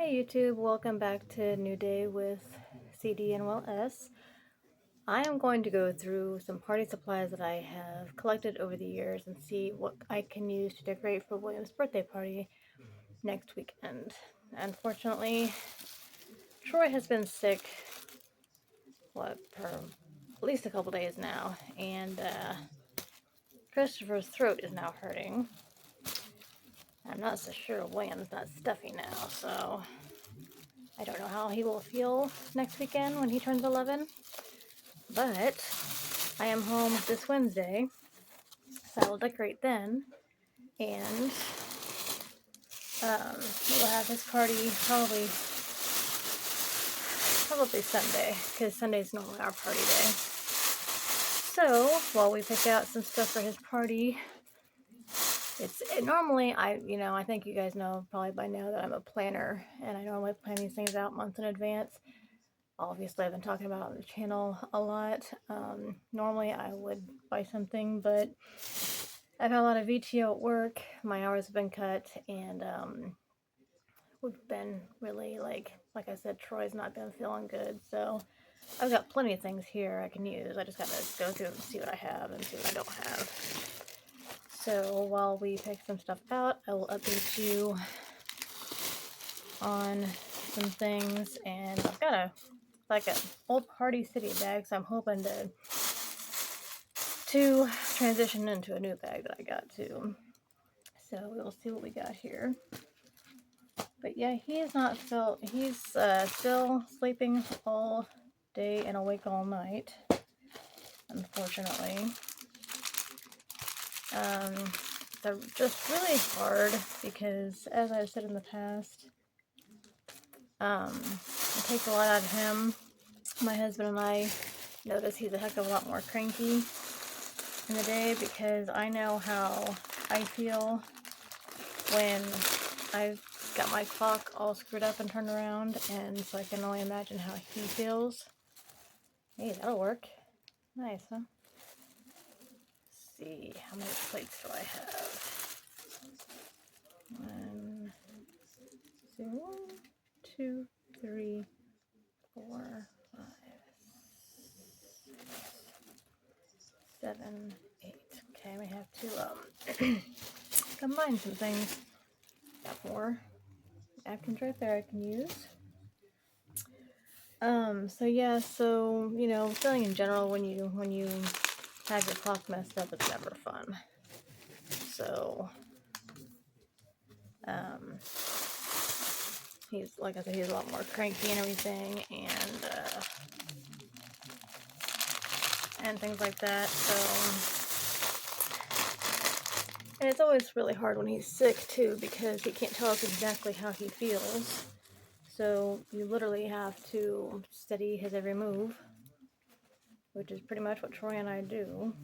Hey YouTube, welcome back to New Day with CD and Well S. I am going to go through some party supplies that I have collected over the years and see what I can use to decorate for William's birthday party next weekend. Unfortunately, Troy has been sick, for at least a couple days now, and Christopher's throat is now hurting. I'm not so sure William's not stuffy now, so I don't know how he will feel next weekend when he turns 11. But I am home this Wednesday, so I will decorate then, and we'll have his party probably Sunday, because Sunday's normally our party day. So while we pick out some stuff for his party, normally I think you guys know probably by now that I'm a planner, and I normally plan these things out months in advance. Obviously, I've been talking about it on the channel a lot. Normally I would buy something, but I've had a lot of VTO at work. My hours have been cut, and we've been really, like I said, Troy's not been feeling good, so I've got plenty of things here I can use. I just gotta go through and see what I have and see what I don't have. So while we pick some stuff out, I will update you on some things, and I've got an old Party City bag, so I'm hoping to transition into a new bag that I got too. So we'll see what we got here. But yeah, he's still sleeping all day and awake all night, unfortunately. They're just really hard because, as I've said in the past, it takes a lot out of him. My husband and I notice he's a heck of a lot more cranky in the day, because I know how I feel when I've got my clock all screwed up and turned around, and so I can only imagine how he feels. Hey, that'll work. Nice, huh? Let's see, how many plates do I have? One, two, three, 4, 5, 6, 7, 8. Okay, we have to combine some things. Got more napkins right there I can use. So yeah, filling in general, when you have your clock messed up, it's never fun. So, he's, like I said, he's a lot more cranky and everything, and things like that, and it's always really hard when he's sick too, because he can't tell us exactly how he feels. So you literally have to study his every move, which is pretty much what Troy and I do,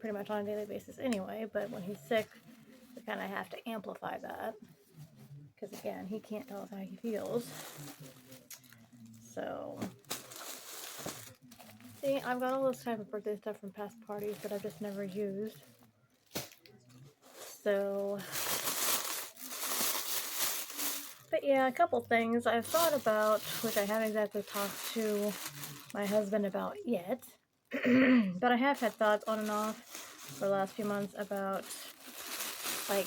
pretty much on a daily basis anyway, but when he's sick, we kind of have to amplify that, because again, he can't tell us how he feels. So, see, I've got all this type of birthday stuff from past parties that I've just never used. So, but yeah, a couple things I've thought about, which I haven't exactly talked to my husband about yet, but I have had thoughts on and off for the last few months about, like,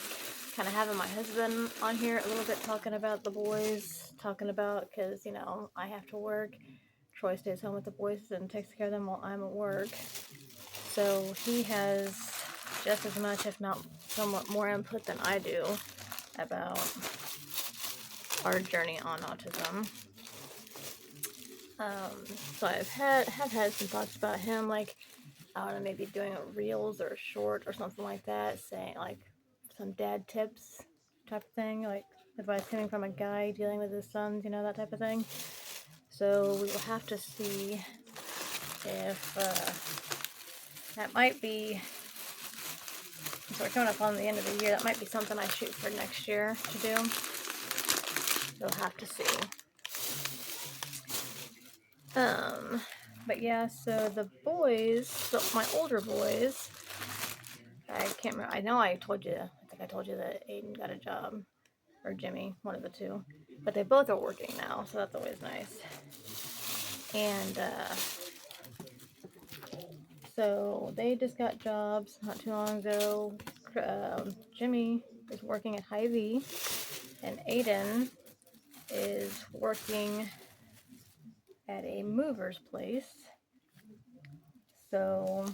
kind of having my husband on here a little bit, talking about the boys, because, I have to work. Troy stays home with the boys and takes care of them while I'm at work. So he has just as much, if not somewhat more input than I do about our journey on autism. So have had some thoughts about him, like, I don't know, maybe doing a reels or a short or something like that, saying, like, some dad tips type of thing, like advice coming from a guy dealing with his sons, that type of thing. So we will have to see if that might be, so we're coming up on the end of the year, that might be something I shoot for next year to do. We'll have to see. But yeah, so the boys, my older boys, I can't remember, I know I think I told you that Aiden got a job or Jimmy, one of the two. But they both are working now, so that's always nice. And so they just got jobs not too long ago. Jimmy is working at Hy-Vee, and Aiden is working at a mover's place. So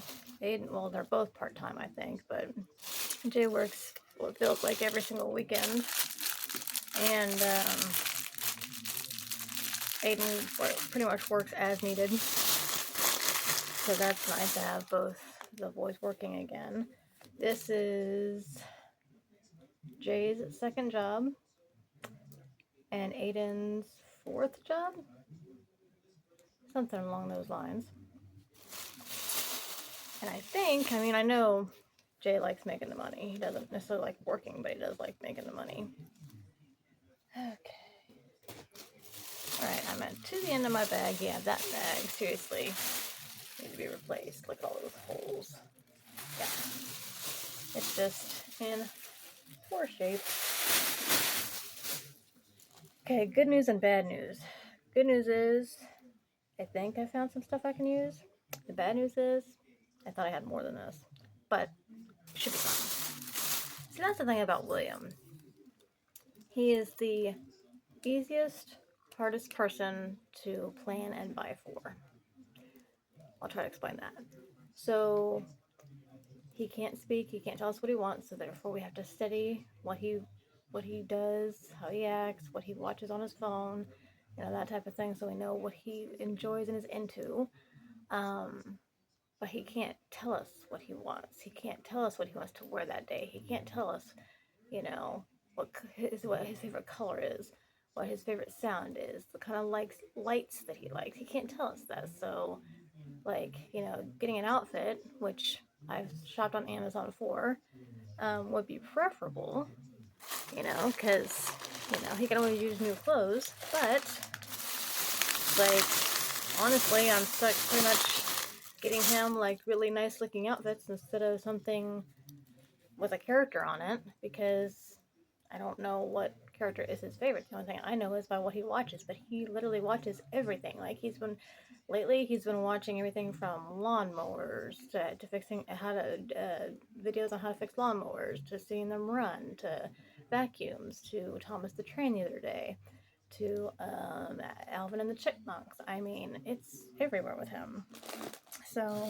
Aiden, well, they're both part-time, I think, but Jay works what feels like every single weekend, and Aiden pretty much works as needed. So that's nice to have both the boys working again. This is Jay's second job and Aiden's fourth job, something along those lines. And I know Jay likes making the money. He doesn't necessarily like working, but he does like making the money. Okay. Alright, I'm at to the end of my bag. Yeah, that bag, seriously, needs to be replaced. Look at all those holes. Yeah. It's just in poor shape. Okay, good news and bad news. Good news is, I think I found some stuff I can use. The bad news is, I thought I had more than this, but it should be fine. See, that's the thing about William. He is the easiest, hardest person to plan and buy for. I'll try to explain that. So, he can't speak, he can't tell us what he wants, so therefore we have to study what he does, how he acts, what he watches on his phone, that type of thing, so we know what he enjoys and is into. But he can't tell us what he wants. He can't tell us what he wants to wear that day. He can't tell us, what his favorite color is, what his favorite sound is, the kind of lights that he likes. He can't tell us that. So, getting an outfit, which I've shopped on Amazon for, would be preferable, because, he can always use new clothes, but, honestly, I'm stuck pretty much getting him, really nice looking outfits instead of something with a character on it, because I don't know what character is his favorite. The only thing I know is by what he watches, but he literally watches everything. Lately he's been watching everything from lawnmowers to fixing videos on how to fix lawnmowers, to seeing them run, to vacuums, to Thomas the Train the other day, to Alvin and the Chipmunks. I mean, it's everywhere with him. So,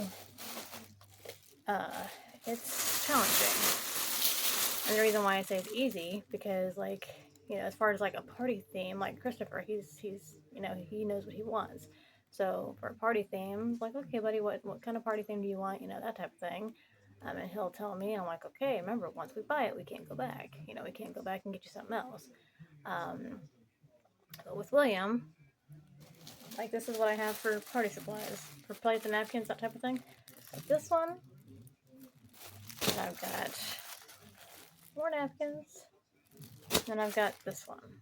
it's challenging. And the reason why I say it's easy, because, as far as, a party theme, like Christopher, he's he knows what he wants. So, for a party theme, okay, buddy, what kind of party theme do you want? That type of thing. And he'll tell me, and I'm like, okay, remember, once we buy it, we can't go back. We can't go back and get you something else. But with William, this is what I have for party supplies. For plates and napkins, that type of thing. Like this one, and I've got more napkins, and I've got this one.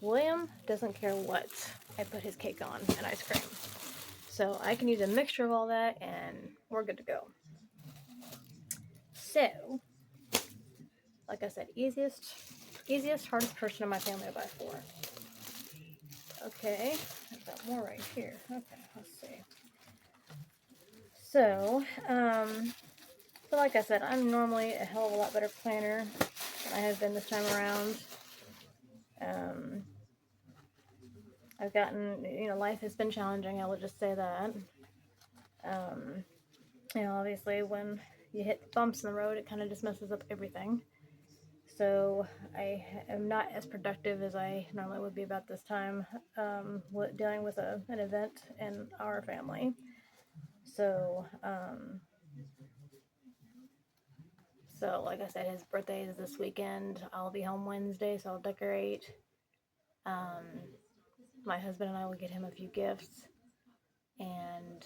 William doesn't care what I put his cake on and ice cream. So I can use a mixture of all that, and we're good to go. So, like I said, easiest, hardest person in my family to buy for. Okay, I've got more right here. Okay, let's see. So, but like I said, I'm normally a hell of a lot better planner than I have been this time around. I've gotten, life has been challenging, I will just say that. Obviously when you hit bumps in the road, it kind of just messes up everything. So I am not as productive as I normally would be about this time, dealing with an event in our family. So, like I said, his birthday is this weekend. I'll be home Wednesday, so I'll decorate. My husband and I will get him a few gifts, and,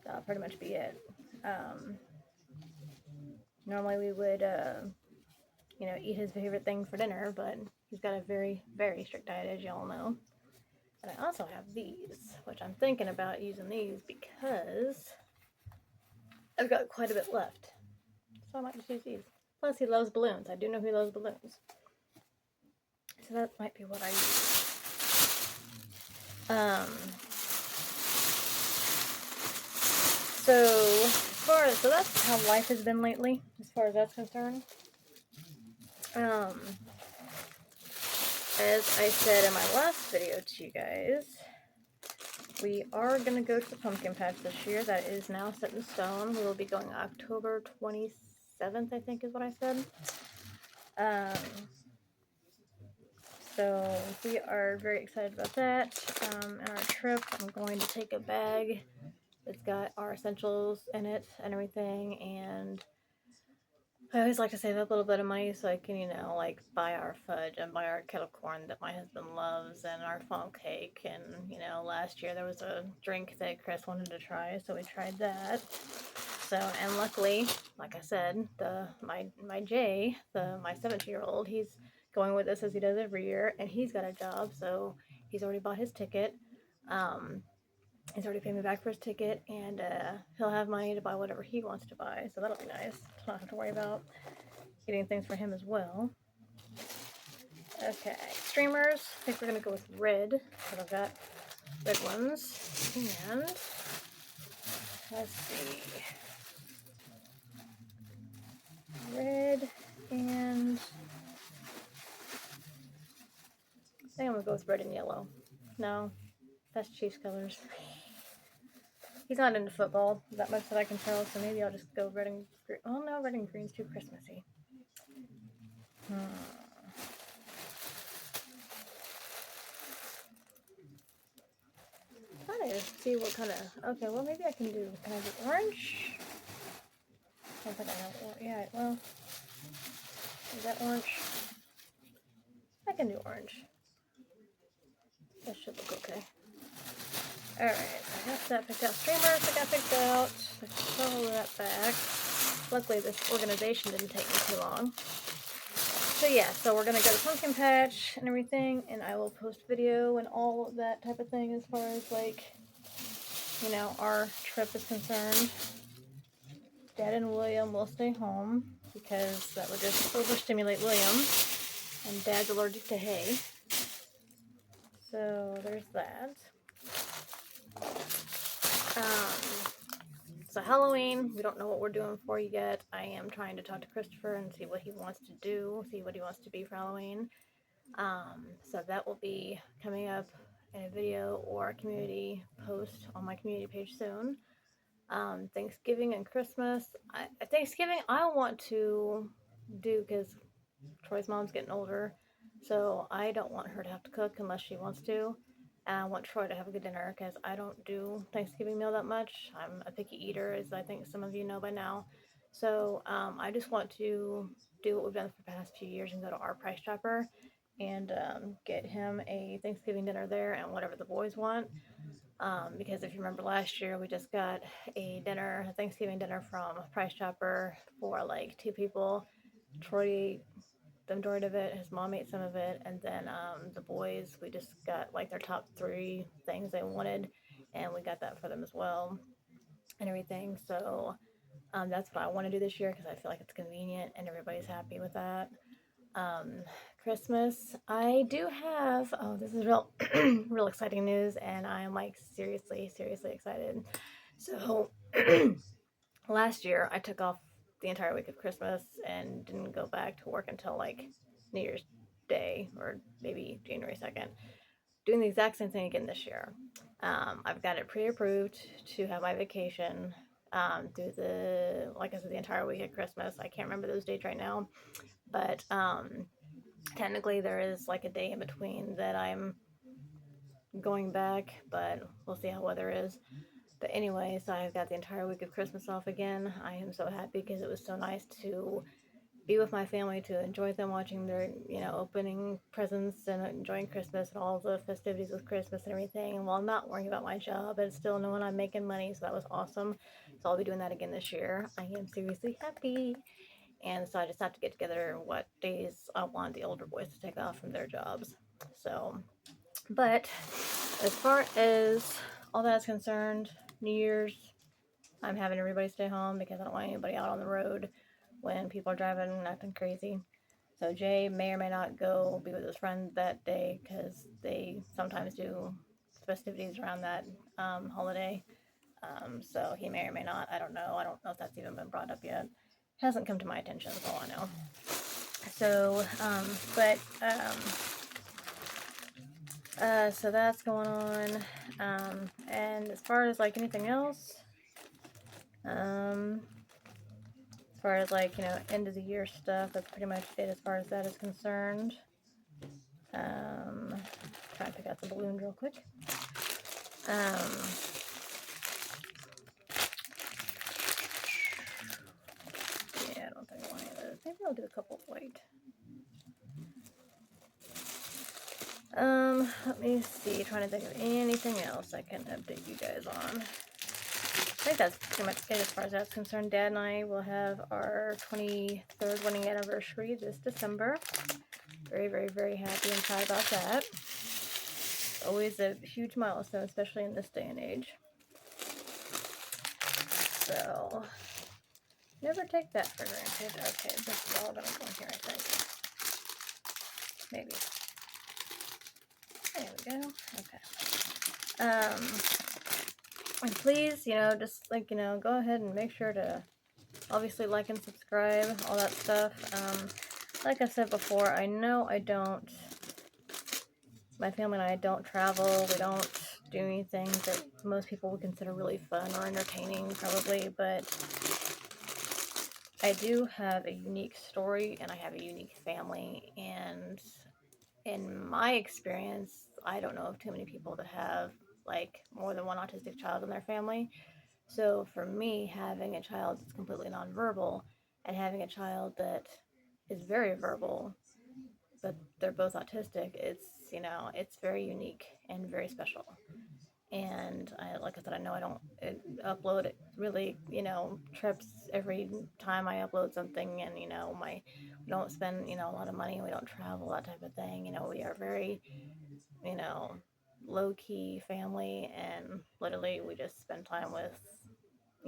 that'll pretty much be it. Normally we would, eat his favorite thing for dinner, but he's got a very, very strict diet, as y'all know. And I also have these, which I'm thinking about using these because I've got quite a bit left. So I might just use these. Plus, he loves balloons. I do know he loves balloons. So that might be what I use. So that's how life has been lately, as far as that's concerned. As I said in my last video to you guys, we are going to go to the pumpkin patch this year. That is now set in stone. We will be going October 27th, I think is what I said. So we are very excited about that. And our trip, I'm going to take a bag. It's got our essentials in it and everything, and I always like to save up a little bit of money so I can, you know, like buy our fudge and buy our kettle corn that my husband loves and our funnel cake. And, you know, last year there was a drink that Chris wanted to try, so we tried that. So, and luckily, like I said, my Jay, my 17-year-old, he's going with us as he does every year, and he's got a job, so he's already bought his ticket. He's already paid me back for his ticket, and he'll have money to buy whatever he wants to buy, so that'll be nice. So I don't have to worry about getting things for him as well. Okay, streamers. I think we're gonna go with red, because I've got red ones. And let's see, red and I think I'm gonna go with red and yellow. No, that's Chiefs colors. He's not into football that much that I can tell, so maybe I'll just go red and green. Oh no, red and green's too Christmassy. Trying to see what kind of. Okay, well maybe I can do. Can I do orange? I don't think I have. Yeah, well, is that orange? I can do orange. That should look okay. Alright, I got that picked out. Streamers I got picked out. Let's pull that back. Luckily this organization didn't take me too long. So yeah, so we're gonna go to pumpkin patch and everything, and I will post video and all of that type of thing as far as like, you know, our trip is concerned. Dad and William will stay home because that would just overstimulate William, and Dad's allergic to hay. So there's that. So Halloween, we don't know what we're doing for you yet. I am trying to talk to Christopher and see what he wants to do, see what he wants to be for Halloween. So that will be coming up in a video or a community post on my community page soon. Thanksgiving and Christmas. Thanksgiving I want to do because Troy's mom's getting older, so I don't want her to have to cook unless she wants to. And I want Troy to have a good dinner because I don't do Thanksgiving meal that much. I'm a picky eater, as I think some of you know by now. So I just want to do what we've done for the past few years and go to our Price Chopper and get him a Thanksgiving dinner there and whatever the boys want. Because if you remember last year, we just got a Thanksgiving dinner from Price Chopper for like 2 people. Troy ate the majority of it, his mom ate some of it, and then the boys, we just got like their top 3 things they wanted, and we got that for them as well and everything. So that's what I want to do this year because I feel like it's convenient and everybody's happy with that. Christmas, I do have, oh, this is real real exciting news, and I am like seriously excited. So last year I took off the entire week of Christmas and didn't go back to work until like New Year's Day or maybe January 2nd. Doing the exact same thing again this year. I've got it pre-approved to have my vacation through like I said, the entire week of Christmas. I can't remember those dates right now, but technically there is like a day in between that I'm going back, but we'll see how weather is. But anyways, I've got the entire week of Christmas off again. I am so happy because it was so nice to be with my family, to enjoy them watching their, you know, opening presents and enjoying Christmas and all the festivities with Christmas and everything. And while I'm not worrying about my job, but still knowing I'm making money, so that was awesome. So I'll be doing that again this year. I am seriously happy. And so I just have to get together what days I want the older boys to take off from their jobs. So, but as far as all that's concerned, New Year's, I'm having everybody stay home because I don't want anybody out on the road when people are driving and acting crazy. So Jay may or may not go be with his friend that day because they sometimes do festivities around that holiday. So he may or may not. I don't know. I don't know if that's even been brought up yet. Hasn't come to my attention, that's all I know. So, so that's going on. And as far as like anything else, as far as like, end of the year stuff, that's pretty much it as far as that is concerned. Trying to pick out the balloon real quick. Yeah, I don't think I want any of those. Maybe I'll do a couple of white. Let me see, trying to think of anything else I can update you guys on. I think that's pretty much it as far as that's concerned. Dad and I will have our 23rd wedding anniversary this December. Very, very, very happy and proud about that. Always a huge milestone, especially in this day and age. So, never take that for granted. Okay, this is all gonna go in here, I think. Maybe. There we go. Okay. And please, just like, go ahead and make sure to obviously like and subscribe, all that stuff. Like I said before, I know my family and I don't travel, we don't do anything that most people would consider really fun or entertaining, probably, but I do have a unique story, and I have a unique family, and in my experience, I don't know of too many people that have, like, more than one autistic child in their family. So for me, having a child that's completely nonverbal and having a child that is very verbal, but they're both autistic, it's very unique and very special. And like I said, I know I don't upload it really, trips every time I upload something, and we don't spend a lot of money, we don't travel, that type of thing. We are very, low key family, and literally we just spend time with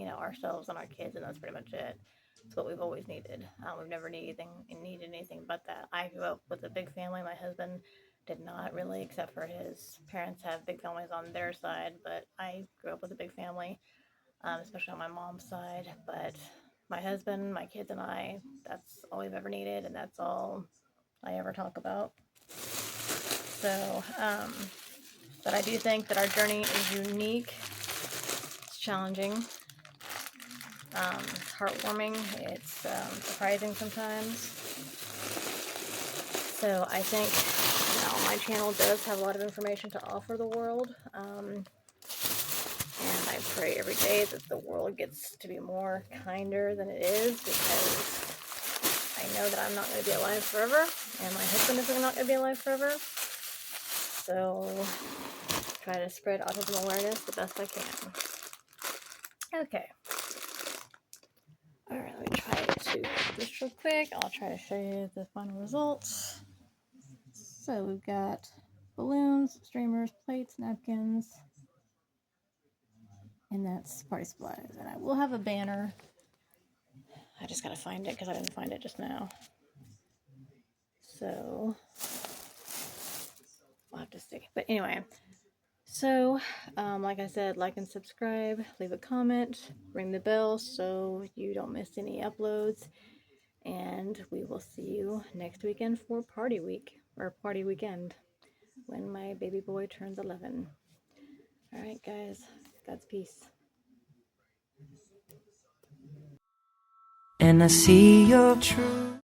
ourselves and our kids, and that's pretty much it. It's what we've always needed. We've never needed anything but that. I grew up with a big family. My husband did not really, except for his parents have big families on their side, but I grew up with a big family, especially on my mom's side. But my husband, my kids, and I, that's all we've ever needed, and that's all I ever talk about. So, but I do think that our journey is unique. It's challenging. It's heartwarming. It's surprising sometimes. So I think my channel does have a lot of information to offer the world. And I pray every day that the world gets to be more kinder than it is, because I know that I'm not going to be alive forever, and my husband is not going to be alive forever. So try to spread autism awareness the best I can. Okay. Alright, let me try to do this real quick. I'll try to show you the final results. So we've got balloons, streamers, plates, napkins, and that's party supplies. And I will have a banner. I just gotta find it because I didn't find it just now. So we'll have to see. But anyway, so like I said, like and subscribe, leave a comment, ring the bell so you don't miss any uploads. And we will see you next weekend for party week, or party weekend, when my baby boy turns 11. Alright guys, God's peace. And I see your truth.